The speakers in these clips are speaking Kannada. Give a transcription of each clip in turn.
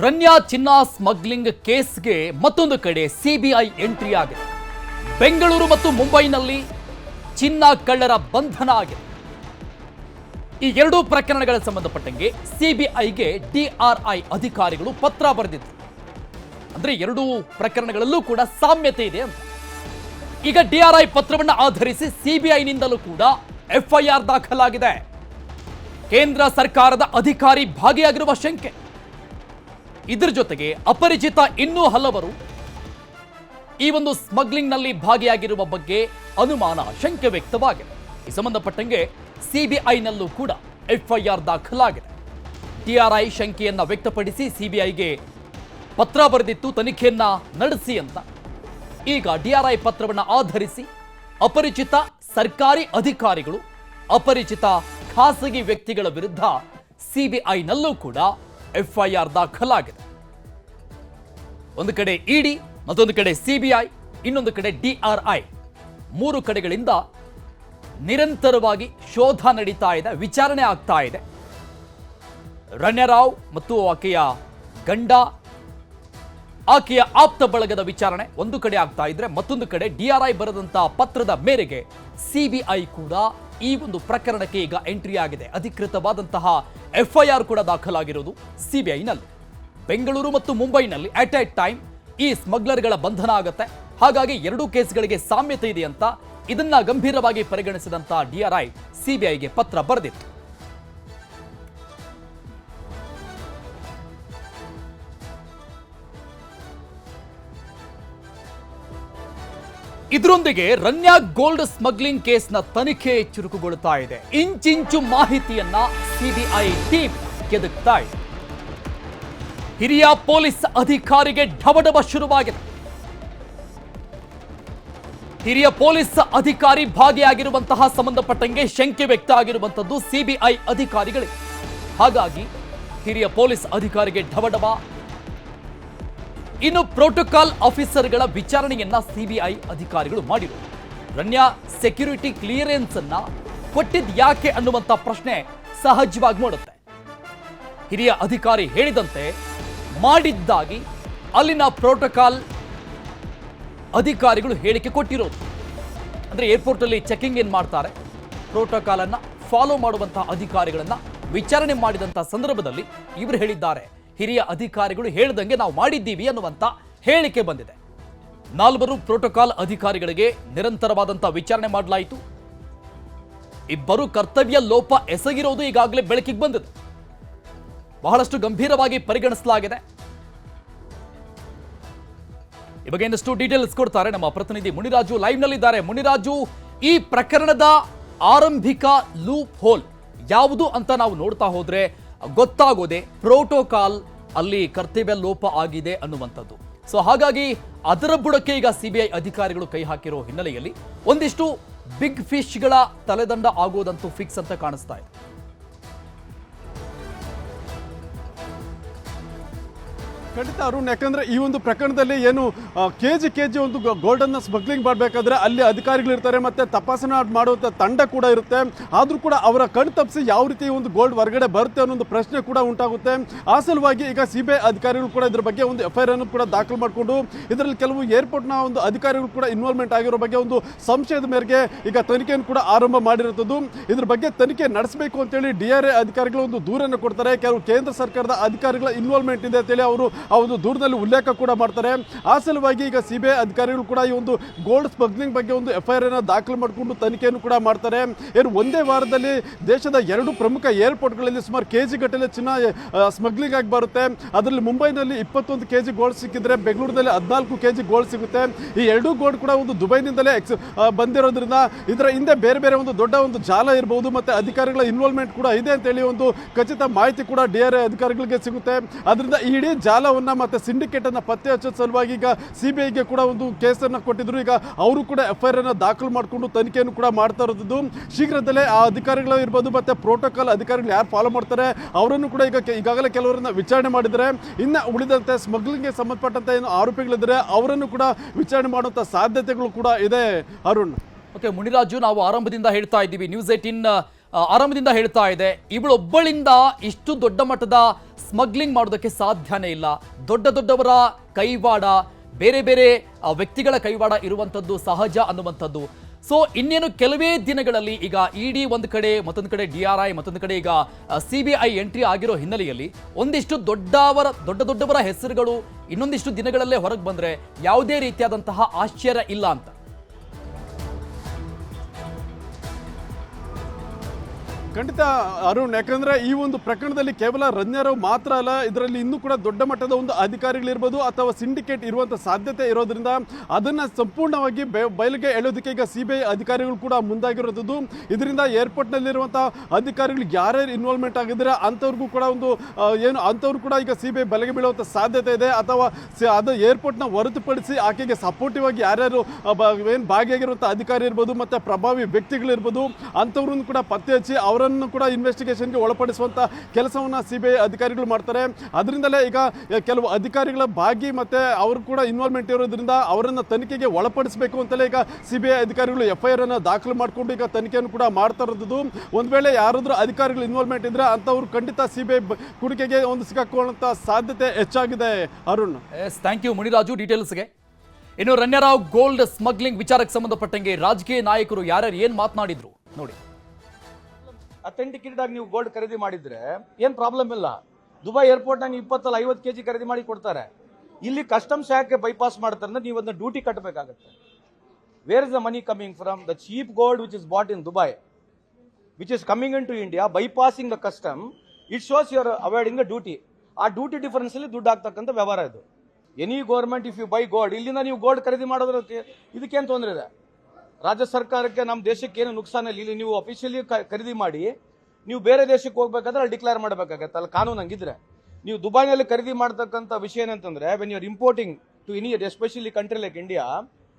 ರನ್ಯಾ ಚಿನ್ನ ಸ್ಮಗ್ಲಿಂಗ್ ಕೇಸ್ಗೆ ಮತ್ತೊಂದು ಕಡೆ ಸಿಬಿಐ ಎಂಟ್ರಿ ಆಗಿದೆ. ಬೆಂಗಳೂರು ಮತ್ತು ಮುಂಬೈನಲ್ಲಿ ಚಿನ್ನ ಕಳ್ಳರ ಬಂಧನ ಆಗಿದೆ. ಈ ಎರಡೂ ಪ್ರಕರಣಗಳ ಸಂಬಂಧಪಟ್ಟಂಗೆ ಸಿಬಿಐಗೆ ಡಿಆರ್ಐ ಅಧಿಕಾರಿಗಳು ಪತ್ರ ಬರೆದಿದ್ರು. ಅಂದ್ರೆ ಎರಡೂ ಪ್ರಕರಣಗಳಲ್ಲೂ ಕೂಡ ಸಾಮ್ಯತೆ ಇದೆ ಅಂತ. ಈಗ ಡಿಆರ್ಐ ಪತ್ರವನ್ನು ಆಧರಿಸಿ ಸಿಬಿಐನಿಂದಲೂ ಕೂಡ ಎಫ್ಐಆರ್ ದಾಖಲಾಗಿದೆ. ಕೇಂದ್ರ ಸರ್ಕಾರದ ಅಧಿಕಾರಿ ಭಾಗಿಯಾಗಿರುವ ಶಂಕೆ. ಇದರ ಜೊತೆಗೆ ಅಪರಿಚಿತ ಇನ್ನೂ ಹಲವರು ಈ ಒಂದು ಸ್ಮಗ್ಲಿಂಗ್ನಲ್ಲಿ ಭಾಗಿಯಾಗಿರುವ ಬಗ್ಗೆ ಅನುಮಾನ, ಶಂಕೆ ವ್ಯಕ್ತವಾಗಿದೆ. ಈ ಸಂಬಂಧಪಟ್ಟಂಗೆ ಸಿಬಿಐನಲ್ಲೂ ಕೂಡ ಎಫ್ಐಆರ್ ದಾಖಲಾಗಿದೆ. ಡಿಆರ್ಐ ಶಂಕೆಯನ್ನ ವ್ಯಕ್ತಪಡಿಸಿ ಸಿಬಿಐಗೆ ಪತ್ರ ಬರೆದಿತ್ತು, ತನಿಖೆಯನ್ನ ನಡೆಸಿ ಅಂತ. ಈಗ ಡಿಆರ್ಐ ಪತ್ರವನ್ನು ಆಧರಿಸಿ ಅಪರಿಚಿತ ಸರ್ಕಾರಿ ಅಧಿಕಾರಿಗಳು, ಅಪರಿಚಿತ ಖಾಸಗಿ ವ್ಯಕ್ತಿಗಳ ವಿರುದ್ಧ ಸಿಬಿಐನಲ್ಲೂ ಕೂಡ ಎಫ್ಐಆರ್ ದಾಖಲಾಗಿದೆ. ಒಂದು ಕಡೆ ಇಡಿ, ಮತ್ತೊಂದು ಕಡೆ ಸಿಬಿಐ, ಇನ್ನೊಂದು ಕಡೆ ಡಿಆರ್ಐ. ಮೂರು ಕಡೆಗಳಿಂದ ನಿರಂತರವಾಗಿ ಶೋಧ ನಡೀತಾ ಇದೆ, ವಿಚಾರಣೆ ಆಗ್ತಾ ಇದೆ. ರಣ್ಯರಾವ್ ಮತ್ತು ಆಕೆಯ ಗಂಡ, ಆಕೆಯ ಆಪ್ತ ಬಳಗದ ವಿಚಾರಣೆ ಒಂದು ಕಡೆ ಆಗ್ತಾ ಇದ್ರೆ, ಮತ್ತೊಂದು ಕಡೆ ಡಿಆರ್ಐ ಬರೆದಂತಹ ಪತ್ರದ ಮೇರೆಗೆ ಸಿಬಿಐ ಕೂಡ ಈ ಒಂದು ಪ್ರಕರಣಕ್ಕೆ ಈಗ ಎಂಟ್ರಿ ಆಗಿದೆ. ಅಧಿಕೃತವಾದಂತಹ ಎಫ್ಐಆರ್ ಕೂಡ ದಾಖಲಾಗಿರೋದು ಸಿಬಿಐನಲ್ಲಿ. ಬೆಂಗಳೂರು ಮತ್ತು ಮುಂಬೈನಲ್ಲಿ ಅಟ್ ಎ ಟೈಮ್ ಈ ಸ್ಮಗ್ಲರ್ಗಳ ಬಂಧನ ಆಗುತ್ತೆ. ಹಾಗಾಗಿ ಎರಡೂ ಕೇಸ್ಗಳಿಗೆ ಸಾಮ್ಯತೆ ಇದೆ ಅಂತ ಇದನ್ನ ಗಂಭೀರವಾಗಿ ಪರಿಗಣಿಸಿದಂತ ಡಿಆರ್ಐ ಸಿಬಿಐಗೆ ಪತ್ರ ಬರೆದಿತ್ತು. ಇದರೊಂದಿಗೆ ರನ್ಯಾ ಗೋಲ್ಡ್ ಸ್ಮಗ್ಲಿಂಗ್ ಕೇಸ್ನ ತನಿಖೆ ಚುರುಕುಗೊಳ್ಳುತ್ತಾ ಇದೆ. ಇಂಚಿಂಚು ಮಾಹಿತಿಯನ್ನ ಸಿಬಿಐ ಟೀಮ್ ಕೆದಕ್ತಾ ಇದೆ. ಹಿರಿಯ ಪೊಲೀಸ್ ಅಧಿಕಾರಿಗೆ ಢವಢವ ಶುರುವಾಗಿದೆ. ಹಿರಿಯ ಪೊಲೀಸ್ ಅಧಿಕಾರಿ ಭಾಗಿಯಾಗಿರುವಂತಹ ಸಂಬಂಧಪಟ್ಟಂಗೆ ಶಂಕೆ ವ್ಯಕ್ತ ಆಗಿರುವಂತದ್ದು ಸಿಬಿಐ ಅಧಿಕಾರಿಗಳಿಗೆ. ಹಾಗಾಗಿ ಹಿರಿಯ ಪೊಲೀಸ್ ಅಧಿಕಾರಿಗೆ ಢವಢವ. ಇನ್ನು ಪ್ರೋಟೋಕಾಲ್ ಆಫೀಸರ್ಗಳ ವಿಚಾರಣೆಯನ್ನ ಸಿಬಿಐ ಅಧಿಕಾರಿಗಳು ಮಾಡಿದರು. ರನ್ಯಾ ಸೆಕ್ಯೂರಿಟಿ ಕ್ಲಿಯರೆನ್ಸ್ ಅನ್ನ ಕೊಟ್ಟಿದ್ ಯಾಕೆ ಅನ್ನುವಂತ ಪ್ರಶ್ನೆ ಸಹಜವಾಗಿ ಮೂಡುತ್ತೆ. ಹಿರಿಯ ಅಧಿಕಾರಿ ಹೇಳಿದಂತೆ ಮಾಡಿದ್ದಾಗಿ ಅಲ್ಲಿನ ಪ್ರೋಟೋಕಾಲ್ ಅಧಿಕಾರಿಗಳು ಹೇಳಿಕೆ ಕೊಟ್ಟಿರೋದು. ಅಂದ್ರೆ ಏರ್ಪೋರ್ಟ್ ಅಲ್ಲಿ ಚೆಕಿಂಗ್ ಏನ್ ಮಾಡ್ತಾರೆ, ಪ್ರೋಟೋಕಾಲ್ ಅನ್ನ ಫಾಲೋ ಮಾಡುವಂತಹ ಅಧಿಕಾರಿಗಳನ್ನ ವಿಚಾರಣೆ ಮಾಡಿದಂತಹ ಸಂದರ್ಭದಲ್ಲಿ ಇವರು ಹೇಳಿದ್ದಾರೆ, ಹಿರಿಯ ಅಧಿಕಾರಿಗಳು ಹೇಳಿದಂಗೆ ನಾವು ಮಾಡಿದ್ದೀವಿ ಅನ್ನುವಂತ ಹೇಳಿಕೆ ಬಂದಿದೆ. 4 ಪ್ರೋಟೋಕಾಲ್ ಅಧಿಕಾರಿಗಳಿಗೆ ನಿರಂತರವಾದಂತಹ ವಿಚಾರಣೆ ಮಾಡಲಾಯಿತು. ಇಬ್ಬರು ಕರ್ತವ್ಯ ಲೋಪ ಎಸಗಿರೋದು ಈಗಾಗಲೇ ಬೆಳಕಿಗೆ ಬಂದಿದೆ. ಬಹಳಷ್ಟು ಗಂಭೀರವಾಗಿ ಪರಿಗಣಿಸಲಾಗಿದೆ. ಈ ಬಗ್ಗೆ ಇನ್ನಷ್ಟು ಡೀಟೇಲ್ಸ್ ಕೊಡ್ತಾರೆ ನಮ್ಮ ಪ್ರತಿನಿಧಿ ಮುನಿರಾಜು, ಲೈವ್ ನಲ್ಲಿದ್ದಾರೆ. ಮುನಿರಾಜು, ಈ ಪ್ರಕರಣದ ಆರಂಭಿಕ ಲೂಪ್ ಹೋಲ್ ಯಾವುದು ಅಂತ ನಾವು ನೋಡ್ತಾ ಹೋದ್ರೆ ಗೊತ್ತಾಗೋದೆ ಪ್ರೋಟೋಕಾಲ್ ಅಲ್ಲಿ ಕರ್ತವ್ಯ ಲೋಪ ಆಗಿದೆ ಅನ್ನುವಂಥದ್ದು. ಸೊ ಹಾಗಾಗಿ ಅದರ ಬುಡಕ್ಕೆ ಈಗ ಸಿಬಿಐ ಅಧಿಕಾರಿಗಳು ಕೈ ಹಾಕಿರೋ ಹಿನ್ನೆಲೆಯಲ್ಲಿ ಒಂದಿಷ್ಟು ಬಿಗ್ ಫಿಶ್ಗಳ ತಲೆದಂಡ ಆಗೋದಂತೂ ಫಿಕ್ಸ್ ಅಂತ ಕಾಣಿಸ್ತಾ ಇದೆ. ಖಂಡಿತ ಅರುಣ್, ಯಾಕಂದ್ರೆ ಈ ಒಂದು ಪ್ರಕರಣದಲ್ಲಿ ಏನು ಕೆಜಿ ಒಂದು ಗೋಲ್ಡನ್ನ ಸ್ಮಗ್ಲಿಂಗ್ ಮಾಡಬೇಕಾದ್ರೆ ಅಲ್ಲಿ ಅಧಿಕಾರಿಗಳಿರ್ತಾರೆ, ಮತ್ತೆ ತಪಾಸಣೆ ಮಾಡುವಂಥ ತಂಡ ಕೂಡ ಇರುತ್ತೆ. ಆದರೂ ಕೂಡ ಅವರ ಕಣ್ ತಪ್ಪಿಸಿ ಯಾವ ರೀತಿ ಒಂದು ಗೋಲ್ಡ್ ಹೊರಗಡೆ ಬರುತ್ತೆ ಅನ್ನೋ ಒಂದು ಪ್ರಶ್ನೆ ಕೂಡ ಉಂಟಾಗುತ್ತೆ. ಆ ಸಲುವಾಗಿ ಈಗ ಸಿಬಿಐ ಅಧಿಕಾರಿಗಳು ಕೂಡ ಇದ್ರ ಬಗ್ಗೆ ಒಂದು ಎಫ್ಐಆರ್ ಅನ್ನು ಕೂಡ ದಾಖಲು ಮಾಡಿಕೊಂಡು ಇದರಲ್ಲಿ ಕೆಲವು ಏರ್ಪೋರ್ಟ್ನ ಒಂದು ಅಧಿಕಾರಿಗಳು ಕೂಡ ಇನ್ವಾಲ್ವ್ಮೆಂಟ್ ಆಗಿರೋ ಬಗ್ಗೆ ಒಂದು ಸಂಶಯದ ಮೇರೆಗೆ ಈಗ ತನಿಖೆಯನ್ನು ಕೂಡ ಆರಂಭ ಮಾಡಿರುತ್ತದೆ. ಇದ್ರ ಬಗ್ಗೆ ತನಿಖೆ ನಡೆಸಬೇಕು ಅಂತೇಳಿ ಡಿಆರ್ಐ ಅಧಿಕಾರಿಗಳು ಒಂದು ದೂರನ್ನು ಕೊಡ್ತಾರೆ. ಕೆಲವು ಕೇಂದ್ರ ಸರ್ಕಾರದ ಅಧಿಕಾರಿಗಳ ಇನ್ವಾಲ್ವ್ಮೆಂಟ್ ಇದೆ ಅಂತೇಳಿ ಅವರು ಆ ಒಂದು ದೂರದಲ್ಲಿ ಉಲ್ಲೇಖ ಕೂಡ ಮಾಡ್ತಾರೆ. ಆ ಸಲುವಾಗಿ ಈಗ ಸಿಬಿಐ ಅಧಿಕಾರಿಗಳು ಕೂಡ ಈ ಒಂದು ಗೋಲ್ಡ್ ಸ್ಮಗ್ಲಿಂಗ್ ಬಗ್ಗೆ ಒಂದು ಎಫ್ಐಆರ್ ಅನ್ನು ದಾಖಲು ಮಾಡಿಕೊಂಡು ತನಿಖೆಯನ್ನು ಕೂಡ ಮಾಡ್ತಾರೆ. ಏನು ಒಂದೇ ವಾರದಲ್ಲಿ ದೇಶದ 2 ಪ್ರಮುಖ ಏರ್ಪೋರ್ಟ್ಗಳಲ್ಲಿ ಸುಮಾರು ಕೆಜಿ ಗಟ್ಟಲೆ ಚಿನ್ನ ಸ್ಮಗ್ಲಿಂಗ್ ಆಗಿ ಬರುತ್ತೆ. ಅದರಲ್ಲಿ ಮುಂಬೈನಲ್ಲಿ 21 ಕೆಜಿ ಗೋಲ್ಡ್ ಸಿಕ್ಕಿದ್ರೆ ಬೆಂಗಳೂರಿನಲ್ಲಿ 14 ಕೆಜಿ ಗೋಲ್ಡ್ ಸಿಗುತ್ತೆ. ಈ 2 ಗೋಲ್ಡ್ ಕೂಡ ಒಂದು ದುಬೈನಿಂದಲೇ ಬಂದಿರೋದ್ರಿಂದ ಇದರ ಹಿಂದೆ ಬೇರೆ ಬೇರೆ ಒಂದು ದೊಡ್ಡ ಒಂದು ಜಾಲ ಇರಬಹುದು, ಮತ್ತೆ ಅಧಿಕಾರಿಗಳ ಇನ್ವಾಲ್ವ್ಮೆಂಟ್ ಕೂಡ ಇದೆ ಅಂತೇಳಿ ಒಂದು ಖಚಿತ ಮಾಹಿತಿ ಕೂಡ ಡಿಆರ್ಐ ಅಧಿಕಾರಿಗಳಿಗೆ ಸಿಗುತ್ತೆ. ಅದರಿಂದ ಈ ಇಡೀ ಜಾಲವನ್ನು ಮತ್ತೆ ಸಿಂಡಿಕೇಟ್ ಅನ್ನ ಪತ್ತೆ ಹಚ್ಚೋ ಸಲುವಾಗಿ ಈಗ ಸಿಬಿಐಗೆ ಕೂಡ ಒಂದು ಕೇಸನ್ನು ಕೊಟ್ಟಿದ್ರು. ಈಗ ಅವರು ಕೂಡ ಎಫ್ಐಆರ್ ಅನ್ನು ದಾಖಲು ಮಾಡಿಕೊಂಡು ತನಿಖೆಯನ್ನು ಕೂಡ ಮಾಡ್ತಾ ಇರೋದು. ಶೀಘ್ರದಲ್ಲೇ ಆ ಅಧಿಕಾರಿಗಳು ಇರ್ಬೋದು, ಮತ್ತೆ ಪ್ರೋಟೋಕಾಲ್ ಅಧಿಕಾರಿಗಳು ಯಾರು ಫಾಲೋ ಮಾಡ್ತಾರೆ ಅವರನ್ನು ಕೂಡ ಈಗಾಗಲೇ ಕೆಲವರನ್ನ ವಿಚಾರಣೆ ಮಾಡಿದರೆ, ಇನ್ನು ಉಳಿದಂತೆ ಸ್ಮಗ್ಲಿಂಗ್ಗೆ ಸಂಬಂಧಪಟ್ಟಂತೆ ಏನು ಆರೋಪಿಗಳಿದ್ದಾರೆ ಅವರನ್ನು ಕೂಡ ವಿಚಾರಣೆ ಮಾಡುವಂತ ಸಾಧ್ಯತೆಗಳು ಕೂಡ ಇದೆ. ಅರುಣ್, ಓಕೆ ಮುನಿರಾಜು, ನಾವು ಆರಂಭದಿಂದ ಹೇಳ್ತಾ ಇದ್ದೀವಿ ನ್ಯೂಸ್ 18 ಆರಂಭದಿಂದ ಹೇಳ್ತಾ ಇದೆ, ಇವಳೊಬ್ಬಳಿಂದ ಇಷ್ಟು ದೊಡ್ಡ ಮಟ್ಟದ ಸ್ಮಗ್ಲಿಂಗ್ ಮಾಡೋದಕ್ಕೆ ಸಾಧ್ಯನೇ ಇಲ್ಲ. ದೊಡ್ಡವರ ಕೈವಾಡ, ಬೇರೆ ಬೇರೆ ವ್ಯಕ್ತಿಗಳ ಕೈವಾಡ ಇರುವಂಥದ್ದು ಸಹಜ ಅನ್ನುವಂಥದ್ದು. ಸೊ ಇನ್ನೇನು ಕೆಲವೇ ದಿನಗಳಲ್ಲಿ ಈಗ ಇಡಿ ಒಂದು ಕಡೆ, ಮತ್ತೊಂದು ಕಡೆ DRI, ಮತ್ತೊಂದು ಕಡೆ ಈಗ CBI ಎಂಟ್ರಿ ಆಗಿರೋ ಹಿನ್ನೆಲೆಯಲ್ಲಿ ಒಂದಿಷ್ಟು ದೊಡ್ಡವರ ಹೆಸರುಗಳು ಇನ್ನೊಂದಿಷ್ಟು ದಿನಗಳಲ್ಲೇ ಹೊರಗೆ ಬಂದ್ರೆ ಯಾವುದೇ ರೀತಿಯಾದಂತಹ ಆಶ್ಚರ್ಯ ಇಲ್ಲ ಅಂತ. ಖಂಡಿತ ಅರುಣ್, ಯಾಕಂದ್ರೆ ಈ ಒಂದು ಪ್ರಕರಣದಲ್ಲಿ ಕೇವಲ ರನ್ಯರಾವ್ ಮಾತ್ರ ಅಲ್ಲ, ಇದರಲ್ಲಿ ಇನ್ನೂ ಕೂಡ ದೊಡ್ಡ ಮಟ್ಟದ ಒಂದು ಅಧಿಕಾರಿಗಳಿರ್ಬೋದು ಅಥವಾ ಸಿಂಡಿಕೇಟ್ ಇರುವಂತ ಸಾಧ್ಯತೆ ಇರೋದ್ರಿಂದ ಅದನ್ನ ಸಂಪೂರ್ಣವಾಗಿ ಬಯಲಿಗೆ ಎಳೆಯೋದಕ್ಕೆ ಈಗ CBI ಅಧಿಕಾರಿಗಳು ಕೂಡ ಮುಂದಾಗಿರೋದು. ಇದರಿಂದ ಏರ್ಪೋರ್ಟ್ ನಲ್ಲಿರುವಂತಹ ಅಧಿಕಾರಿಗಳು ಯಾರ್ಯಾರು ಇನ್ವಾಲ್ವ್ಮೆಂಟ್ ಆಗಿದ್ರೆ ಅಂಥವ್ರಿಗೂ ಕೂಡ ಒಂದು ಅಂಥವ್ರು ಕೂಡ ಈಗ CBI ಬಲೆಗೆ ಬೀಳುವಂತ ಸಾಧ್ಯತೆ ಇದೆ. ಅಥವಾ ಅದು ಏರ್ಪೋರ್ಟ್ ನ ಹೊರತುಪಡಿಸಿ ಆಕೆಗೆ ಸಪೋರ್ಟಿವ್ ಆಗಿ ಯಾರ್ಯಾರು ಏನು ಭಾಗಿಯಾಗಿರುವಂತಹ ಅಧಿಕಾರಿ ಇರ್ಬೋದು ಮತ್ತೆ ಪ್ರಭಾವಿ ವ್ಯಕ್ತಿಗಳಿರ್ಬೋದು ಅಂಥವ್ರನ್ನು ಕೂಡ ಪತ್ತೆ ಹಚ್ಚಿ ಅವರನ್ನು ಕೂಡ ಇನ್ವೆಸ್ಟಿಗೇಷನ್ಗೆ ಒಳಪಡಿಸುವಂತ ಕೆಲಸವನ್ನ CBI ಅಧಿಕಾರಿಗಳು ಮಾಡ್ತಾರೆ. ಅದರಿಂದಲೇ ಈಗ ಕೆಲವು ಅಧಿಕಾರಿಗಳ ಭಾಗಿ ಮತ್ತೆ ಅವರು ಕೂಡ ಇನ್ವಾಲ್ವ್ಮೆಂಟ್ ಇರೋದ್ರಿಂದ ಅವರನ್ನ ತನಿಖೆಗೆ ಒಳಪಡಿಸಬೇಕು ಅಂತಲೇ ಈಗ CBI ಅಧಿಕಾರಿಗಳು FIR ಅನ್ನು ದಾಖಲು ಮಾಡಿಕೊಂಡು ಈಗ ತನಿಖೆಯನ್ನು ಕೂಡ ಮಾಡ್ತಾ ಇರೋದು. ಒಂದ್ ವೇಳೆ ಯಾರಾದ್ರೂ ಅಧಿಕಾರಿಗಳು ಇನ್ವಾಲ್ವ್ಮೆಂಟ್ ಇದ್ರೆ ಅಂತವ್ರು ಖಂಡಿತ CBI ಕುಡಿಕೆಗೆ ಒಂದು ಸಿಕ್ಕಾಕೊಳ್ಳುವಂತ ಸಾಧ್ಯತೆ ಹೆಚ್ಚಾಗಿದೆ. ಅರುಣ್, ಥ್ಯಾಂಕ್ ಯು ಮುನಿರಾಜು ಡೀಟೇಲ್ಸ್ಗೆ. ಇನ್ನು ರನ್ಯರಾವ್ ಗೋಲ್ಡ್ ಸ್ಮಗ್ಲಿಂಗ್ ವಿಚಾರಕ್ಕೆ ಸಂಬಂಧಪಟ್ಟಂಗೆ ರಾಜಕೀಯ ನಾಯಕರು ಯಾರ್ಯಾರು ಏನ್ ಮಾತನಾಡಿದ್ರು ನೋಡಿ. ಅಥೆಂಟಿಕೇಟೆಡ್ ಆಗಿ ನೀವು ಗೋಲ್ಡ್ ಖರೀದಿ ಮಾಡಿದ್ರೆ ಏನ್ ಪ್ರಾಬ್ಲಮ್ ಇಲ್ಲ. ದುಬೈ ಏರ್ಪೋರ್ಟ್ ನೀವು 20-50 kg ಖರೀದಿ ಮಾಡಿ ಕೊಡ್ತಾರೆ. ಇಲ್ಲಿ ಕಸ್ಟಮ್ಸ್ ಯಾಕೆ ಬೈಪಾಸ್ ಮಾಡ್ತಾರೆ ಅಂದ್ರೆ ನೀವು ಅದನ್ನ ಡ್ಯೂಟಿ ಕಟ್ಟಬೇಕಾಗುತ್ತೆ. Where is the money coming from? The cheap gold which is bought in Dubai, which is coming in to India, bypassing the custom. It shows your avoiding the duty. ಆ ಡ್ಯೂಟಿ ಡಿಫರೆನ್ಸ್ ಅಲ್ಲಿ ದುಡ್ಡು ಆಗ್ತಕ್ಕಂಥ ವ್ಯವಹಾರ ಇದು. Any government if you buy gold, ಇಲ್ಲಿಂದ ನೀವು ಗೋಲ್ಡ್ ಖರೀದಿ ಮಾಡೋದಕ್ಕೆ ಇದಕ್ಕೇನು ತೊಂದರೆ ಇದೆ? ರಾಜ್ಯ ಸರ್ಕಾರಕ್ಕೆ, ನಮ್ಮ ದೇಶಕ್ಕೆ ಏನು ನುಕ್ಸಾನ ಇಲ್ಲ. ಇಲ್ಲಿ ನೀವು ಅಫಿಷಿಯಲಿ ಖರೀದಿ ಮಾಡಿ ನೀವು ಬೇರೆ ದೇಶಕ್ಕೆ ಹೋಗ್ಬೇಕಾದ್ರೆ ಅಲ್ಲಿ ಡಿಕ್ಲೇರ್ ಮಾಡಬೇಕಾಗತ್ತೆ. ಅಲ್ಲಿ ಕಾನೂನು ಹಂಗಿದ್ರೆ ನೀವು ದುಬೈನಲ್ಲಿ ಖರೀದಿ ಮಾಡ್ತಕ್ಕಂಥ ವಿಷಯ ಏನಂತಂದ್ರೆ, when you are importing to any especially country like India,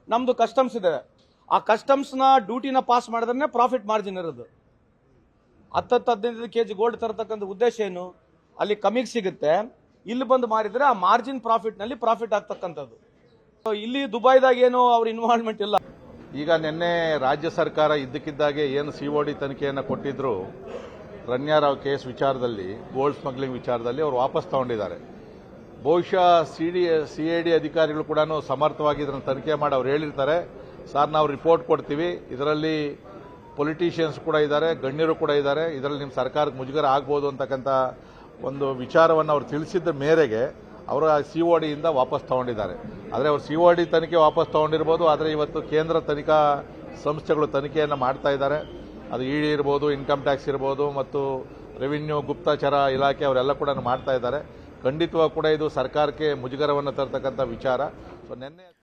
ನಮ್ದು ಕಸ್ಟಮ್ಸ್ ಇದೆ. ಆ ಕಸ್ಟಮ್ಸ್ನ ಡ್ಯೂಟಿನ ಪಾಸ್ ಮಾಡಿದ್ರೆ ಪ್ರಾಫಿಟ್ ಮಾರ್ಜಿನ್ ಇರೋದು. 10-15 kg ಗೋಲ್ಡ್ ತರತಕ್ಕಂಥ ಉದ್ದೇಶ ಏನು? ಅಲ್ಲಿ ಕಮ್ಮಿಗೆ ಸಿಗುತ್ತೆ, ಇಲ್ಲಿ ಬಂದು ಮಾರಿದ್ರೆ ಆ ಮಾರ್ಜಿನ್ ಪ್ರಾಫಿಟ್ನಲ್ಲಿ ಪ್ರಾಫಿಟ್ ಆಗ್ತಕ್ಕಂಥದ್ದು. ಇಲ್ಲಿ ದುಬೈದಾಗ ಏನು ಅವ್ರ ಇನ್ವಾಲ್ವ್ಮೆಂಟ್ ಇಲ್ಲ. ಈಗ ನಿನ್ನೆ ರಾಜ್ಯ ಸರ್ಕಾರ ಇದ್ದಕ್ಕಿದ್ದಾಗೆ ಏನು COD ತನಿಖೆಯನ್ನು ಕೊಟ್ಟಿದ್ರು ರನ್ಯಾರಾವ್ ಕೇಸ್ ವಿಚಾರದಲ್ಲಿ, ಗೋಲ್ಡ್ ಸ್ಮಗ್ಲಿಂಗ್ ವಿಚಾರದಲ್ಲಿ ಅವರು ವಾಪಸ್ ತಗೊಂಡಿದ್ದಾರೆ. ಬಹುಶಃ CID ಅಧಿಕಾರಿಗಳು ಕೂಡ ಸಮರ್ಥವಾಗಿ ಇದನ್ನು ತನಿಖೆ ಮಾಡಿ ಅವ್ರು ಹೇಳಿರ್ತಾರೆ, ಸರ್ ನಾವು ರಿಪೋರ್ಟ್ ಕೊಡ್ತೀವಿ, ಇದರಲ್ಲಿ ಪೊಲಿಟಿಷಿಯನ್ಸ್ ಕೂಡ ಇದ್ದಾರೆ, ಗಣ್ಯರು ಕೂಡ ಇದ್ದಾರೆ, ಇದರಲ್ಲಿ ನಿಮ್ಮ ಸರ್ಕಾರಕ್ಕೆ ಮುಜುಗರ ಆಗ್ಬೋದು ಅಂತಕ್ಕಂಥ ಒಂದು ವಿಚಾರವನ್ನು ಅವ್ರು ತಿಳಿಸಿದ್ದ ಮೇರೆಗೆ ಅವರು COD ಇಂದ ವಾಪಸ್ ತಗೊಂಡಿದ್ದಾರೆ. ಆದರೆ ಅವರು COD ತನಿಖೆ ವಾಪಸ್ ತಗೊಂಡಿರ್ಬೋದು, ಆದರೆ ಇವತ್ತು ಕೇಂದ್ರ ತನಿಖಾ ಸಂಸ್ಥೆಗಳು ತನಿಖೆಯನ್ನು ಮಾಡ್ತಾ ಇದ್ದಾರೆ. ಅದು ED ಇರ್ಬೋದು, ಇನ್ಕಮ್ ಟ್ಯಾಕ್ಸ್ ಇರ್ಬೋದು, ಮತ್ತು ರೆವಿನ್ಯೂ ಗುಪ್ತಚರ ಇಲಾಖೆ ಅವರೆಲ್ಲ ಕೂಡ ಮಾಡ್ತಾ ಇದ್ದಾರೆ. ಖಂಡಿತವಾಗಿ ಕೂಡ ಇದು ಸರ್ಕಾರಕ್ಕೆ ಮುಜುಗರವನ್ನು ತರತಕ್ಕಂಥ ವಿಚಾರ. ಸೊ ನಿನ್ನೆ